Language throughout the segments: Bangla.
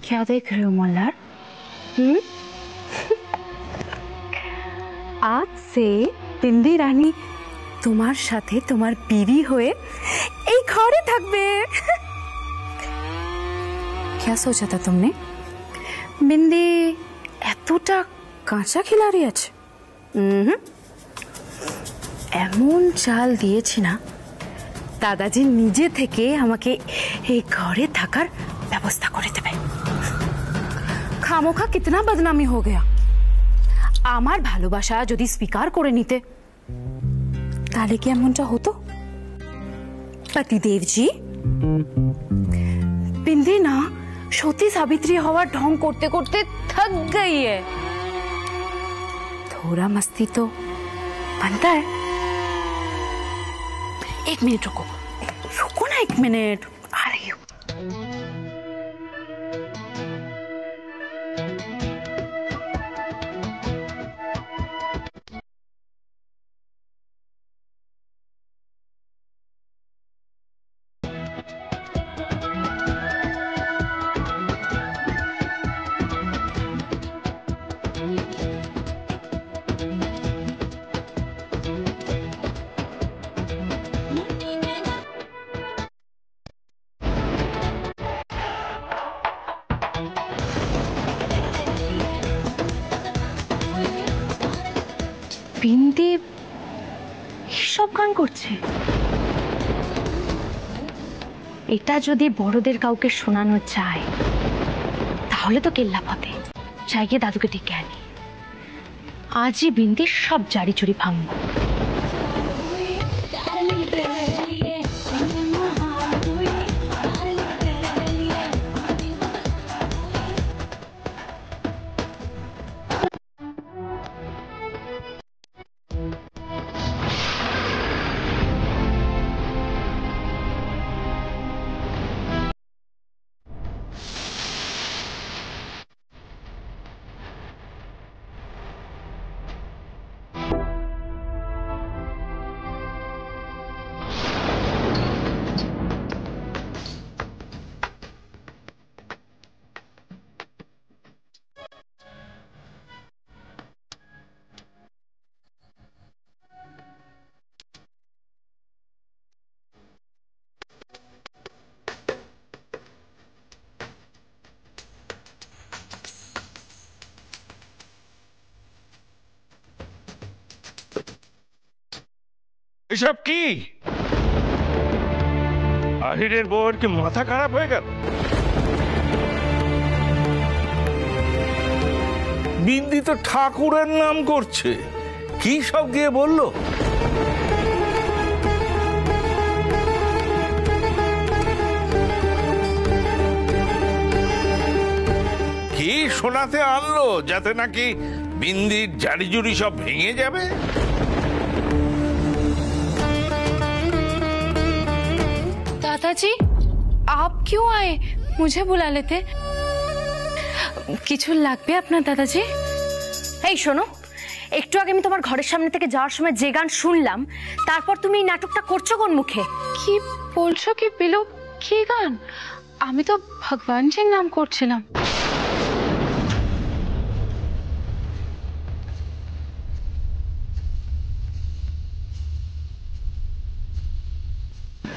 क्या देख रहे हो मल्हार? आज से बिंदी रानी तुम्हार साथे तुम्हार बीवी हुए এই ঘরে থাকবে। क्या सोचा था तुमने? बिंदी এতটা কাঁচা খিলাড়ি আছে? এমন চাল দিয়েছি না দাদাজি নিজে থেকে আমাকে এই ঘরে থাকার ব্যবস্থা করে দেবে। খামোখা কিতনা বদনামি हो गया। আমার ভালোবাসা যদি স্বীকার করে নিতে তাহলে কি এমনটা হতো? पतिदेव जी, बिंदी ना সতী सावित्री हवा ढोंग करते करते थक गई है। थोड़ा मस्ती तो बनता है। एक मिनट रुको, रुको ना एक मिनट, आ रही हूँ। বিন্দি সব গান করছে। এটা যদি বড়দের কাউকে শোনানো চায় তাহলে তো কেল্লা ফতে চাইয়ে দাদুকে ডেকে আনি। আজই বিন্দির সব জারি চুরি ভাঙবো। এসব কি? আহিরের বউয়ের কি মাথা খারাপ হয়ে গেল? বিন্দি তো ঠাকুরের নাম করছে, কি সব গিয়ে বললো? কি শোনাতে আনলো যাতে নাকি বিন্দির জারি জুরি সব ভেঙে যাবে? दादाजी, आप क्यों आए? मुझे बुला लेते। কিছু লাগবে আপনার দাদাজি? এই শোনো, একটু আগে আমি তোমার ঘরের সামনে থেকে যাওয়ার সময় যে গান শুনলাম, তারপর তুমি এই নাটকটা করছো কোন মুখে? কি বলছো কি বিলু? কি গান? আমি তো ভগবানজির নাম করছিলাম।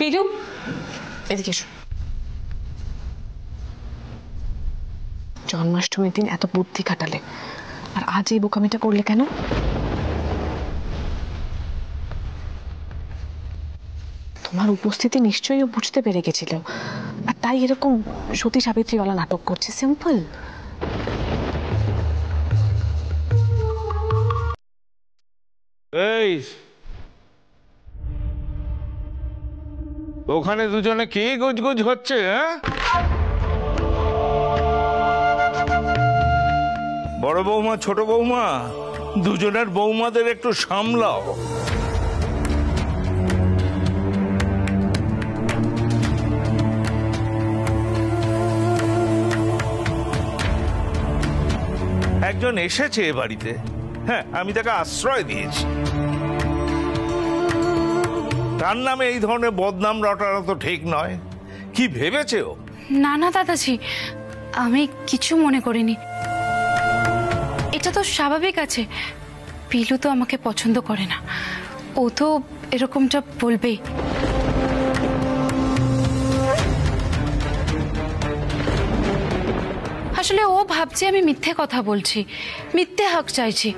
বিলু, এদিকে এসো। জন্মাষ্টমীর দিন এত বুদ্ধি খাটালে আর আজ এই বোকামিটা করলে কেন? তোমার উপস্থিতি নিশ্চয়ই ও বুঝতে পেরে গেছিল, আর তাই এরকম সতী সাবিত্রীওয়ালা নাটক করছে। সিম্পল। এই ওখানে দুজনে কি গুজগুজ হচ্ছে? বড় বৌমা ছোট বৌমা দুজনের বৌমাদের একটু সামলাও। একজন এসেছে এ বাড়িতে, হ্যাঁ আমি তাকে আশ্রয় দিয়েছি, তার নামে এই ধরনের বদনাম রটানো তো ঠিক নয়। কি ভেবেছে ও? না না দাদাজি, আমি কিছু মনে করিনি, এটা তো স্বাভাবিক আছে। পিলু তো আমাকে পছন্দ করে না, ও তো এরকমটা বলবেই। আসলে ও ভাবছে আমি মিথ্যে কথা বলছি, মিথ্যে হক চাইছি।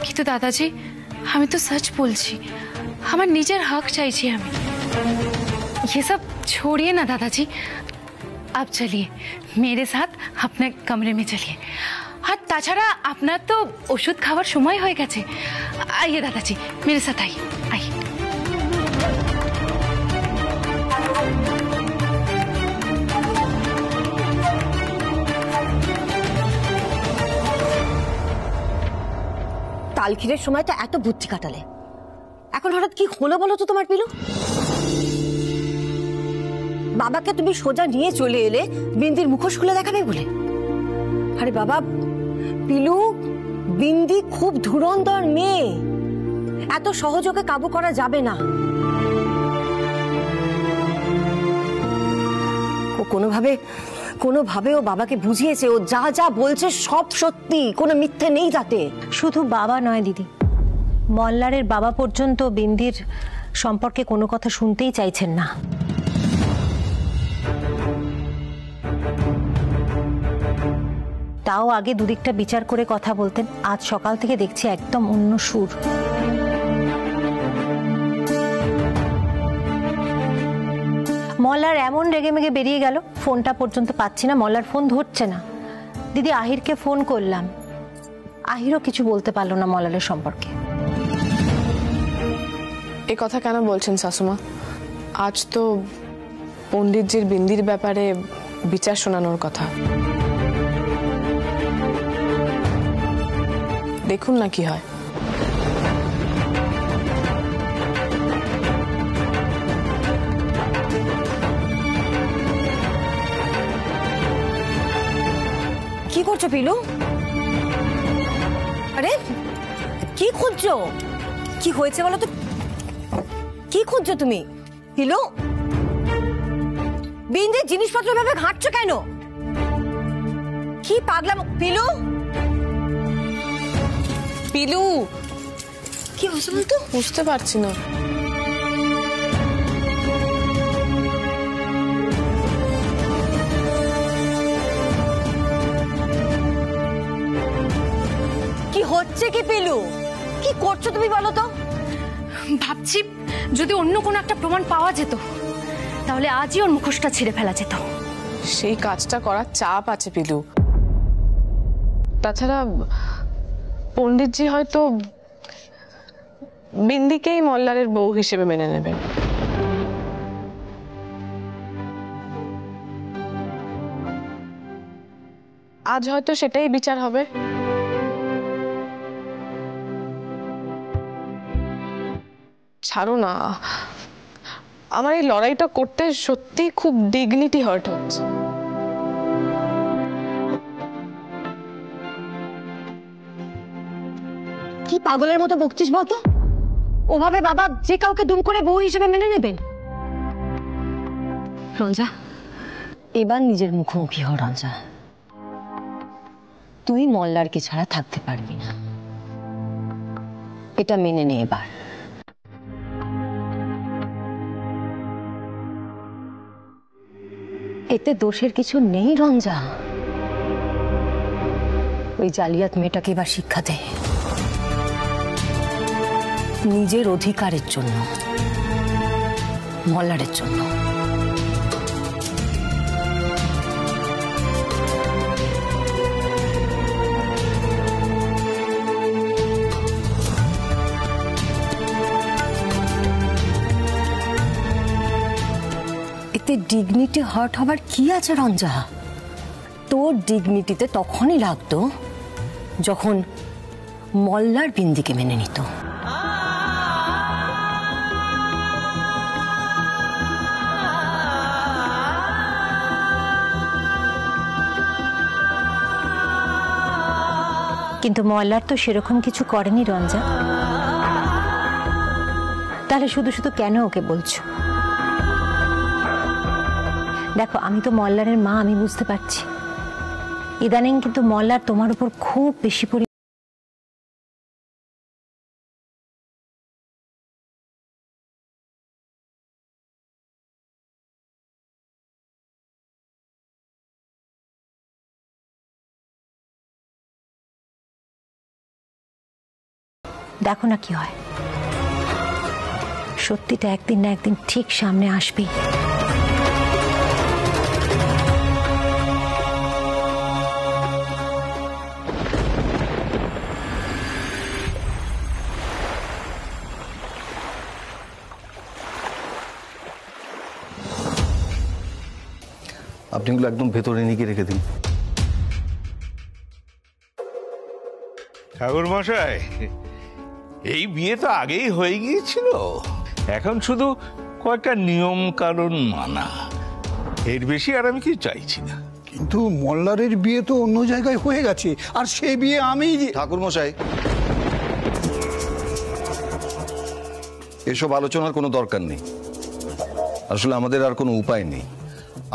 কিন্তু दादाजी আমি তো सच বলছি, আমার নিজের হক চাইছি আমি। ये सब छोड़िए ना दादाजी, आप चलिए मेरे साथ अपने कमरे में चलिए। আর তাছাড়া আপনার তো ওষুধ খাওয়ার সময় হয়ে গেছে। आइए दादाजी मेरे साथ आइए आइए। তালখিরের সময় তো এত বুদ্ধি কাটালে, এখন হঠাৎ কি হলো বলো তো তোমার পিলু? বাবাকে তুমি সোজা নিয়ে চলে এলে বিন্দির মুখোশ খুলে দেখাবে বলে। আরে বাবা পিলু, বিন্দি খুব ধুরন্ধর মেয়ে, এত সহযোগে কাবু করা যাবে না। ও কোনোভাবে ও বাবাকে বুঝিয়েছে, ও যা যা বলছে সব সত্যি, কোনো মিথ্যে নেই তাতে। শুধু বাবা নয় দিদি, মল্লারের বাবা পর্যন্ত বিন্দির সম্পর্কে কোনো কথা শুনতেই চাইছেন না। তাও আগে দুদিকটা বিচার করে কথা বলতেন, আজ সকাল থেকে দেখছি একদম অন্য সুর। মল্লার এমন রেগেমেগে বেরিয়ে গেল, ফোনটা পর্যন্ত পাচ্ছি না, মল্লার ফোন ধরছে না। দিদি আহিরকে ফোন করলাম, আহিরও কিছু বলতে পারলো না মল্লারের সম্পর্কে। এ কথা কেন বলছেন শাশুমা? আজ তো পণ্ডিতজির বিন্দির ব্যাপারে বিচার শোনানোর কথা, দেখুন না কি হয়। কি করছো পিলু? আরে কি খুঁজছো? কি হয়েছে বলো তো? কি খুঁজছো তুমি পিলু? বিন্দির জিনিসপত্র ভাবে ঘাঁটছো কেন? কি পাগলাম পিলু? পিলু কি হয়েছে বলতো? বুঝতে পারছি না। কি হচ্ছে কি পিলু? কি করছো তুমি বলো তো? ভাবছি যদি অন্য কোনো একটা প্রমাণ পাওয়া যেত তাহলে আজই ওর মুখোশটা ছিঁড়ে ফেলা যেত। সেই কাজটা করার চাপ আছে পিলু। তাছাড়া পণ্ডিতজি হয়তো বিন্দিকেই মল্লারের বউ হিসেবে মেনে নেবেন। আজ হয়তো সেটাই বিচার হবে। ছাড়ো না, আমার এই লড়াইটা করতে সত্যি খুব ডিগনিটি হার্ট হচ্ছে। কি পাগলের মতো বকছিস বলতো? ওভাবে বাবা যে কাউকে দুম করে বউ হিসেবে মেনে নেবেন? রঞ্জা, এবার নিজের মুখোমুখি হ রঞ্জা। তুই মল্লারকে ছাড়া থাকতে পারবি না, এটা মেনে নে এবার। এতে দোষের কিছু নেই রঞ্জা। ওই জালিয়াত মেয়েটাকে এবার শিক্ষা দে, নিজের অধিকারের জন্য, মল্লারের জন্য। এতে ডিগনিটি হার্ট হবার কি আছে রঞ্জা? তোর ডিগনিটিতে তখনই লাগতো যখন মল্লার বিন্দিকে মেনে নিত। কিন্তু মল্লার তো সেরকম কিছু করেনি রঞ্জা, তাহলে শুধু শুধু কেন ওকে বলছো? দেখো, আমি তো মল্লারের মা, আমি বুঝতে পারছি। ইদানিং কিন্তু মল্লার তোমার উপর খুব বেশি দেখো না কি হয়। সত্যিটা একদিন না একদিন ঠিক সামনে আসবে। আপনি এগুলো একদম ভেতরে নিয়ে রেখে দিন। ঠাকুর মশাই, এই বিয়ে তো আগেই হয়ে গিয়েছিল, এখন শুধু কয়েকটা নিয়ম কানুন মানা, এর বেশি আর আমি কিছু চাইছি না। কিন্তু মল্লারের বিয়ে তো অন্য জায়গায় হয়ে গেছে, আর সে বিয়ে আমি। ঠাকুর মশাই, এসব আলোচনার কোনো দরকার নেই। আসলে আমাদের আর কোনো উপায় নেই।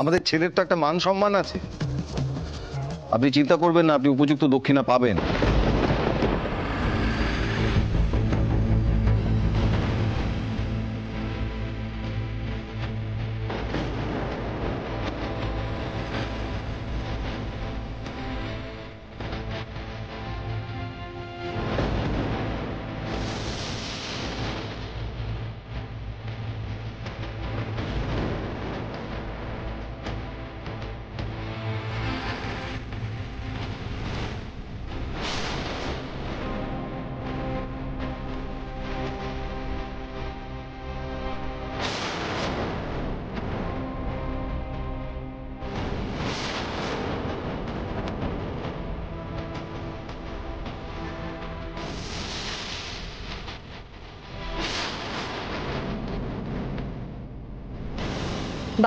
আমাদের ছেলের তো একটা মান সম্মান আছে। আপনি চিন্তা করবেন না, আপনি উপযুক্ত দক্ষিণা পাবেন।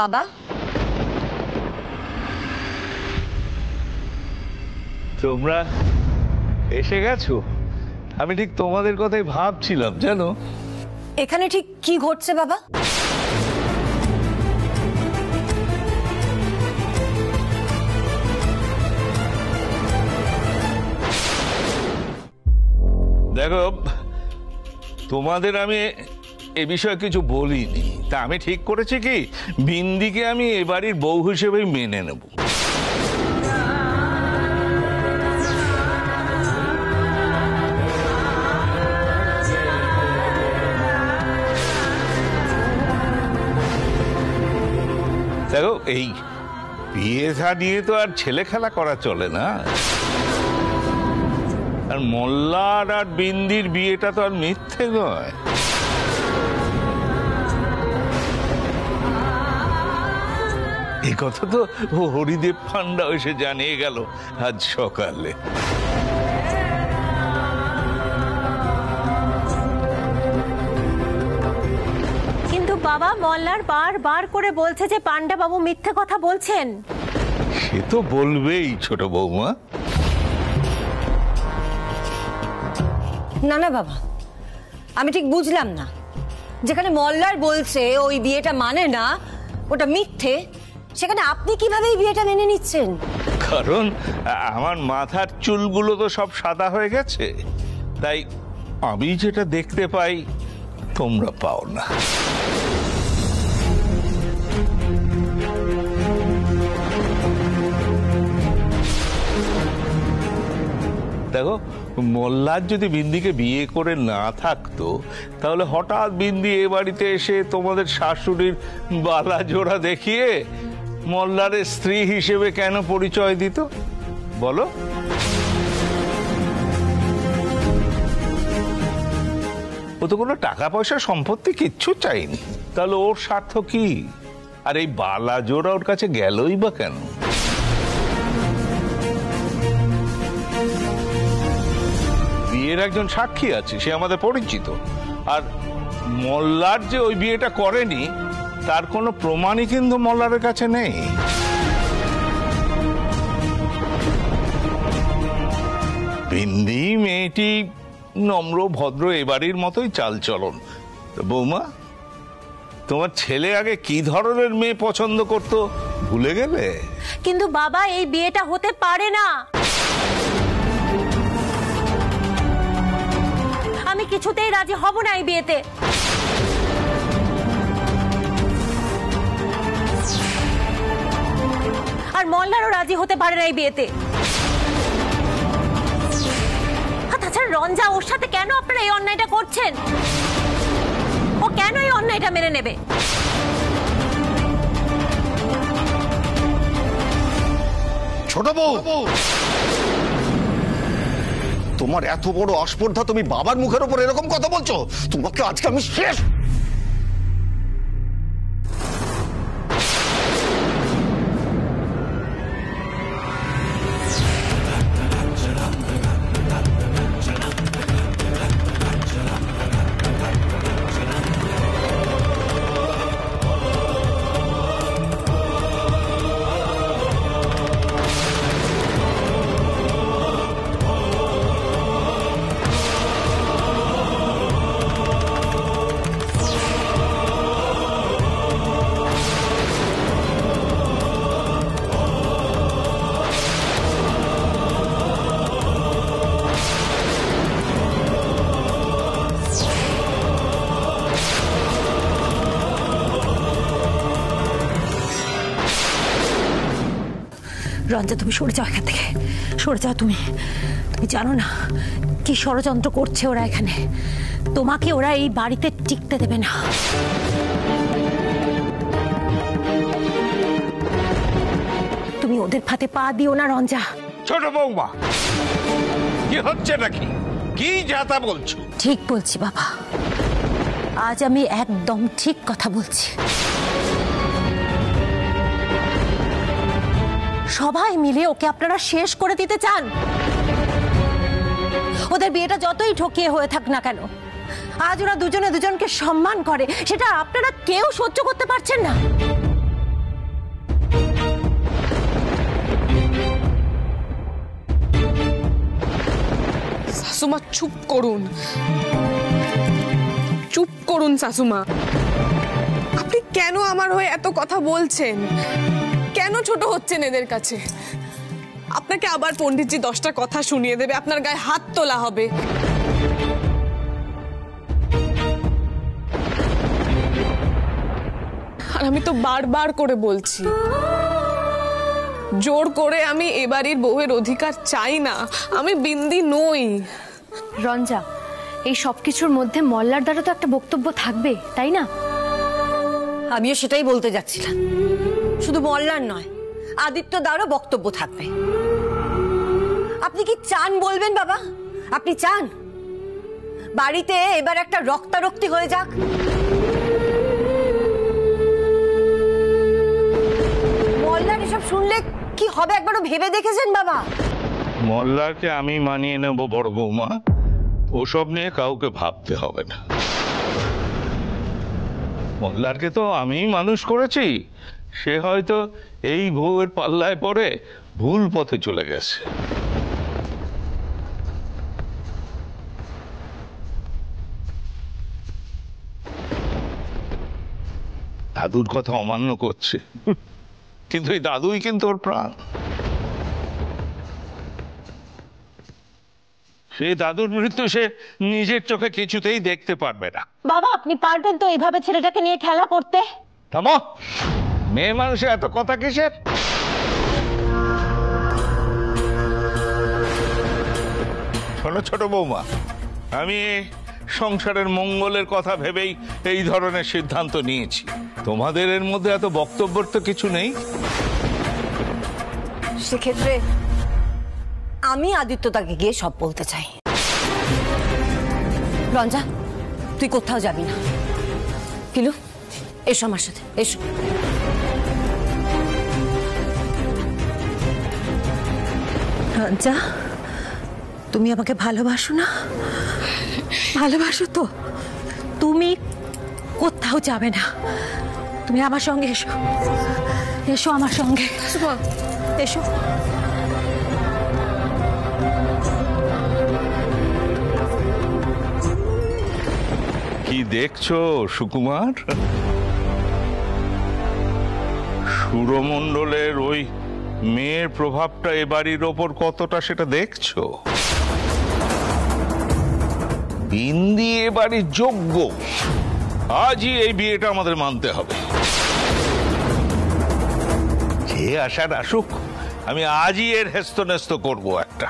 বাবা, তোমরা এসে গেছো? আমি ঠিক তোমাদের কথাই ভাবছিলাম জানো। এখানে ঠিক কি ঘটছে বাবা? দেখো, তোমাদের আমি এ বিষয়ে কিছু বলিনি, তা আমি ঠিক করেছি কি বিন্দিকে আমি এ বাড়ির বউ হিসেবেই মেনে নেব। দেখো, এই বিয়ে থা নিয়ে তো আর ছেলে খেলা করা চলে না। আর মোল্লার আর বিন্দির বিয়েটা তো আর মিথ্যে নয়। এই কথা তো হরিদেব পান্ডা এসে জানিয়ে গেল আজ সকালে। কিন্তু বাবা, মল্লার বার করে বলছে যে পান্ডা বাবু মিথ্যে কথা বলছেন। সে তো বলবেই ছোট বৌমা। না না বাবা, আমি ঠিক বুঝলাম না। যেখানে মল্লার বলছে ওই বিয়েটা মানে না, ওটা মিথ্যে, সেখানে আপনি কিভাবে এই বিয়েটা মেনে নিচ্ছেন? কারণ আমার মাথার চুলগুলো তো সব সাদা হয়ে গেছে, তাই আমি যেটা দেখতে পাই তোমরা পাও না। দেখো, মোল্লার যদি বিন্দিকে বিয়ে করে না থাকতো, তাহলে হঠাৎ বিন্দি এ বাড়িতে এসে তোমাদের শাশুড়ির বালা জোড়া দেখিয়ে মোল্লারের স্ত্রী হিসেবে কেন পরিচয় দিত বলো? ও তো কোনো টাকা পয়সা সম্পত্তি কিচ্ছু চাইনি, তাহলে ওর স্বার্থ কি? আর এই বালা জোড়া ওর কাছে গেলই বা কেন? বিয়ের একজন সাক্ষী আছে, সে আমাদের পরিচিত। আর মোল্লার যে ওই বিয়েটা করেনি তার কোনো প্রমাণই কিন্তু মোল্লারের কাছে নেই। বিন্দি মেয়েটি নম্র ভদ্র, এ বাড়ির মতোই চালচলন। বৌমা, তোমার ছেলে আগে কি ধরনের মেয়ে পছন্দ করতো ভুলে গেলে? কিন্তু বাবা, এই বিয়েটা হতে পারে না। আমি কিছুতেই রাজি হব না এই বিয়েতে। আর মল্লারও রাজি হতে পারে না এই বিয়েতে। তাছাড়া রঞ্জা, ওর সাথে কেন আপনারা এই অন্যায়টা করছেন? ও কেন এই অন্যায়টা মেনে নেবে? ছোট বউ, তোমার এত বড় আস্পর্ধা, তুমি বাবার মুখের উপর এরকম কথা বলছো? তোমাকে আজকে আমি শেষ। রঞ্জা, তুমি সরে যাও এখান থেকে, সরে যাও। তুমি জানো না কি ষড়যন্ত্র করছে ওরা এখানে? তোমাকে ওরা এই বাড়িতে টিকতে দেবে না। তুমি ওদের ফাঁদে পা দিও না রঞ্জা। ছোট বৌমা, কি হচ্ছে নাকি? কি যাতা বলছো? ঠিক বলছি বাবা, আজ আমি একদম ঠিক কথা বলছি। সবাই মিলে ওকে আপনারা শেষ করে দিতে চান। ওদের বিয়েটা যতই ঠকিয়ে হয়ে থাক না কেন, আজ ওরা দুজনে দুজনকে সম্মান করে, সেটা আপনারা কেউ সহ্য করতে পারছেন না। শাশুমা চুপ করুন, চুপ করুন শাশুমা। আপনি কেন আমার হয়ে এত কথা বলছেন? কেন ছোট হচ্ছেন এদের কাছে? আপনাকে আবার পণ্ডিতজি 10টা কথা শুনিয়ে দেবে, আপনার গায়ে হাত তোলা হবে। আর আমি তো বারবার করে বলছি, জোর করে আমি এ বাড়ির বউয়ের অধিকার চাই না। আমি বিন্দি নই। রঞ্জা, এই সবকিছুর মধ্যে মল্লার দ্বারা তো একটা বক্তব্য থাকবে, তাই না? আমিও সেটাই বলতে যাচ্ছিলাম। শুধু মল্লার নয়, আদিত্য দারও বক্তব্য থাকবে। আপনি কি চান বলবেন বাবা? আপনি চান বাড়িতে এবার একটা রক্তারক্তি হয়ে যাক? মল্লার এসব শুনলে কি হবে একবারও ভেবে দেখেছেন বাবা? মল্লারকে আমি মানিয়ে নেব বড় বৌমা, ওসব নিয়ে কাউকে ভাবতে হবে না। মল্লারকে তো আমি মানুষ করেছি, সে হয়তো এই বউয়ের পাল্লায় পড়ে ভুল পথে চলে গেছে। দাদুর কথা অমান্য করছে, কিন্তু এই দাদুই কিন্তু ওর প্রাণ। সেই দাদুর মৃত্যু সে নিজের চোখে কিছুতেই দেখতে পারবে না। বাবা, আপনি পারবেন তো এইভাবে ছেলেটাকে নিয়ে খেলা করতে? থামো, মেয়ে মানুষের এত কথা কিসের? শোনো ছোট বৌমা, আমি সংসারের মঙ্গলের কথা ভেবেই এই ধরনের সিদ্ধান্ত নিয়েছি। তোমাদের এর মধ্যে এত বক্তব্যের তো কিছু নেই। সেক্ষেত্রে আমি আদিত্যদাকে গিয়ে সব বলতে চাই। রঞ্জা, তুই কোথাও যাবি না। কিলু, এসো আমার সাথে, এসো। রঞ্জা, তুমি আমাকে ভালোবাসো না? ভালোবাসো তো? তুমি কোথাও যাবে না, তুমি আমার সঙ্গে এসো, এসো আমার সঙ্গে, এসো। কি দেখছো সুকুমার? সুরমণ্ডলের ওই মেয়ের প্রভাবটা এ বাড়ির ওপর কতটা সেটা দেখছো? বিন্দি এ বাড়ির যোগ্য। আজই এই বিয়েটা আমাদের মানতে হবে। যে আসার আসুক, আমি আজই এর হেস্তনেস্ত করবো একটা।